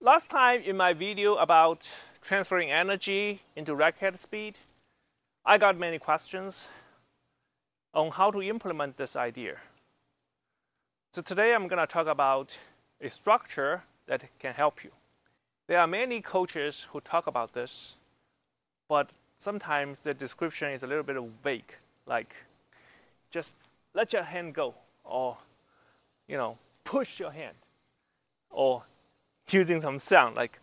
Last time in my video about transferring energy into racket speed, I got many questions on how to implement this idea. So today I'm going to talk about a structure that can help you. There are many coaches who talk about this, but sometimes the description is a little bit vague, like just let your hand go, or push your hand, or using some sound like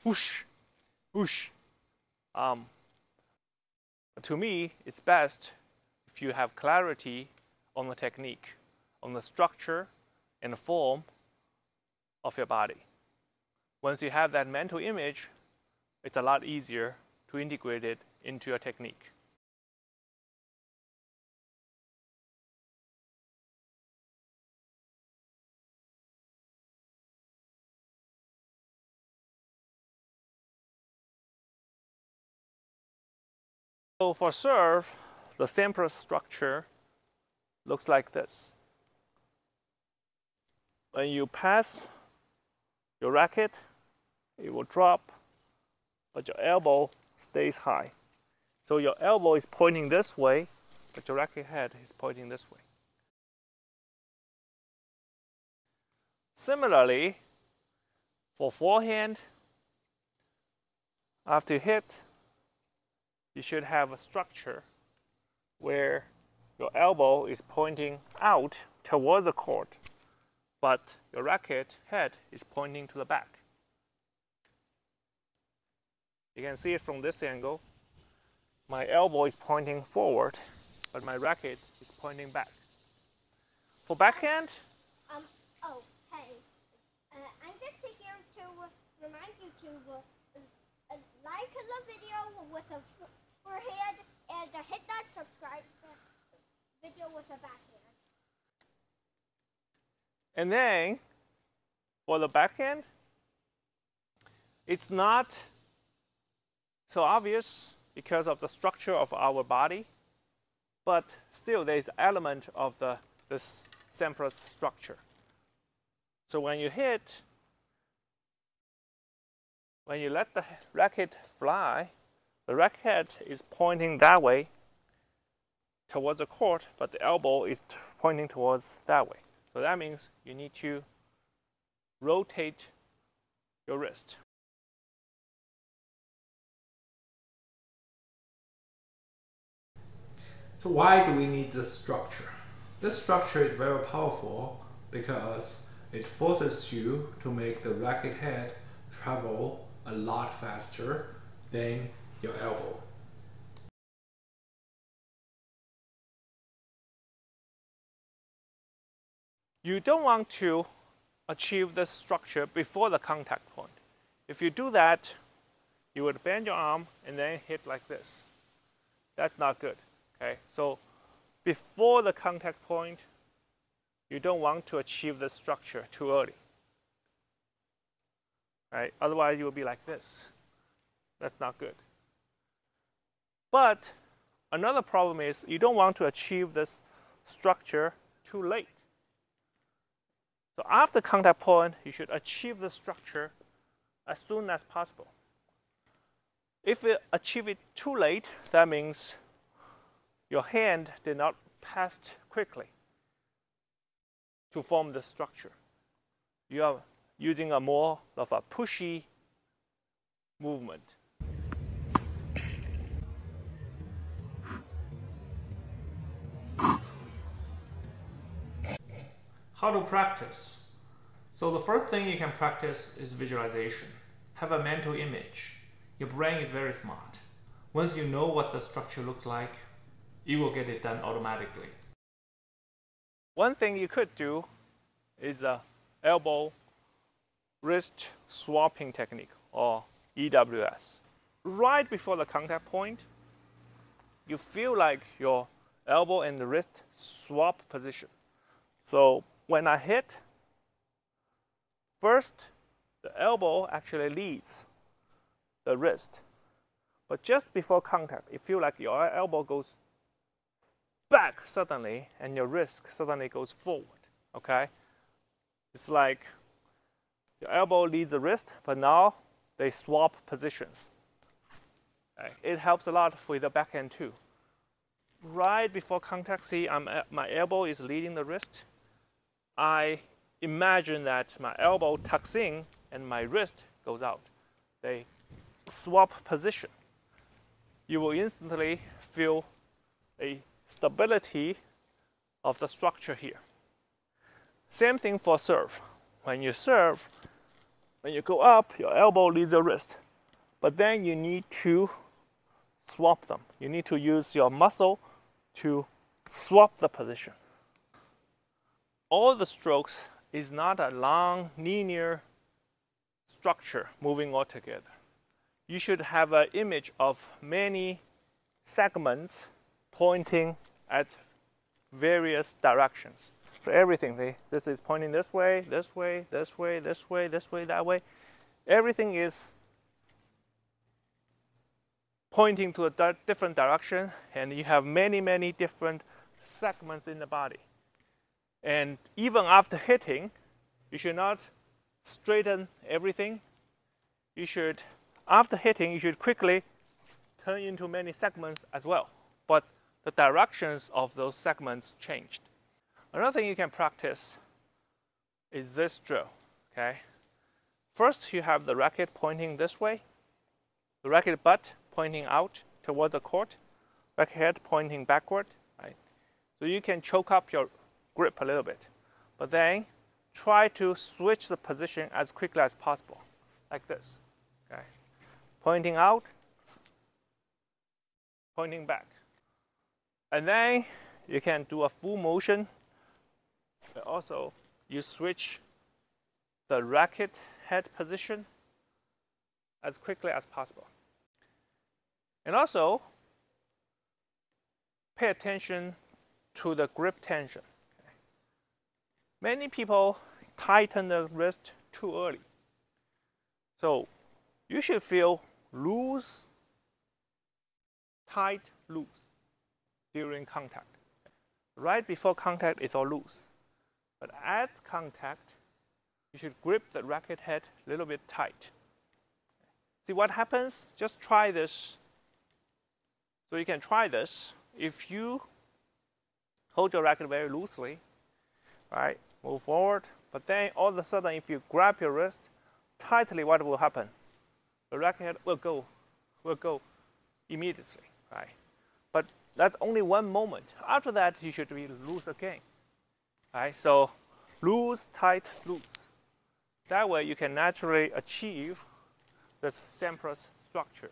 whoosh, whoosh. To me, it's best if you have clarity on the technique, on the structure and the form of your body. Once you have that mental image, it's a lot easier to integrate it into your technique. So for serve, the simplest structure looks like this. When you pass your racket, it will drop, but your elbow stays high. So your elbow is pointing this way, but your racket head is pointing this way. Similarly, for forehand, after you hit, you should have a structure where your elbow is pointing out towards the court, but your racket head is pointing to the back. You can see it from this angle. My elbow is pointing forward, but my racket is pointing back. For backhand, I'm just here to remind you to like the video with a forehand and hit that subscribe video with a backhand. And then for the backhand, it's not so obvious because of the structure of our body, but still there is an element of this simplest structure. So when you hit, when you let the racket fly, the racket is pointing that way towards the court, but the elbow is pointing towards that way. So that means you need to rotate your wrist. So why do we need this structure? This structure is very powerful because it forces you to make the racket head travel a lot faster than your elbow. You don't want to achieve this structure before the contact point. If you do that, you would bend your arm and then hit like this. That's not good. Okay? So before the contact point, you don't want to achieve this structure too early. Right? Otherwise, you will be like this. That's not good. But another problem is you don't want to achieve this structure too late. So after contact point, you should achieve the structure as soon as possible. If you achieve it too late, that means your hand did not pass quickly to form the structure. You are using a more of a pushy movement. How to practice? So the first thing you can practice is visualization. Have a mental image. Your brain is very smart. Once you know what the structure looks like, you will get it done automatically. One thing you could do is the elbow wrist swapping technique, or EWS. Right before the contact point, you feel like your elbow and the wrist swap position. So when I hit, first the elbow actually leads the wrist. But just before contact, you feel like your elbow goes back suddenly and your wrist suddenly goes forward. Okay? It's like Your elbow leads the wrist, but now they swap positions. Okay. It helps a lot with the backhand too. Right before contact, see, my elbow is leading the wrist. I imagine that my elbow tucks in and my wrist goes out. They swap position. You will instantly feel a stability of the structure here. Same thing for serve. When you serve, when you go up, your elbow leads the wrist. But then you need to swap them. You need to use your muscle to swap the position. All the strokes is not a long, linear structure moving all together. You should have an image of many segments pointing at various directions. So everything, this is pointing this way, this way, this way, this way, this way, that way. Everything is pointing to a different direction, and you have many, many different segments in the body. And even after hitting, you should not straighten everything. You should, after hitting, you should quickly turn into many segments as well. But the directions of those segments changed. Another thing you can practice is this drill, okay? First, you have the racket pointing this way, the racket butt pointing out towards the court, racket head pointing backward, right? So you can choke up your grip a little bit, but then try to switch the position as quickly as possible, like this, okay? Pointing out, pointing back. And then you can do a full motion. But also, you switch the racket head position as quickly as possible. And also, pay attention to the grip tension. Okay. Many people tighten the wrist too early. So you should feel loose, tight, loose during contact. Right before contact, it's all loose. But at contact, you should grip the racket head a little bit tight. See what happens? Just try this. So you can try this. If you hold your racket very loosely, right, move forward, but then all of a sudden, if you grab your wrist tightly, what will happen? The racket head will go immediately, right? But that's only one moment. After that, you should be loose again. Right, so loose, tight, loose. That way you can naturally achieve this Sampras structure.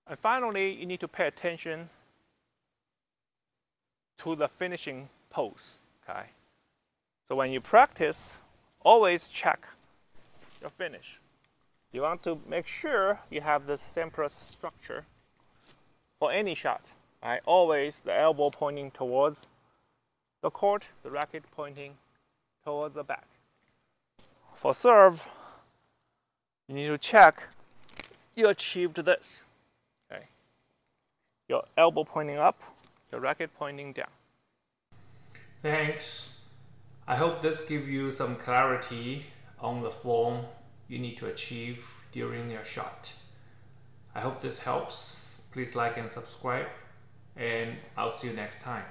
And finally, you need to pay attention to the finishing pose. Okay? So when you practice, always check your finish. You want to make sure you have this Sampras structure for any shot. Right? Always the elbow pointing towards the court, the racket pointing towards the back. For serve, you need to check you achieved this. Okay. Your elbow pointing up, your racket pointing down. Thanks. I hope this gives you some clarity on the form you need to achieve during your shot. I hope this helps. Please like and subscribe, and I'll see you next time.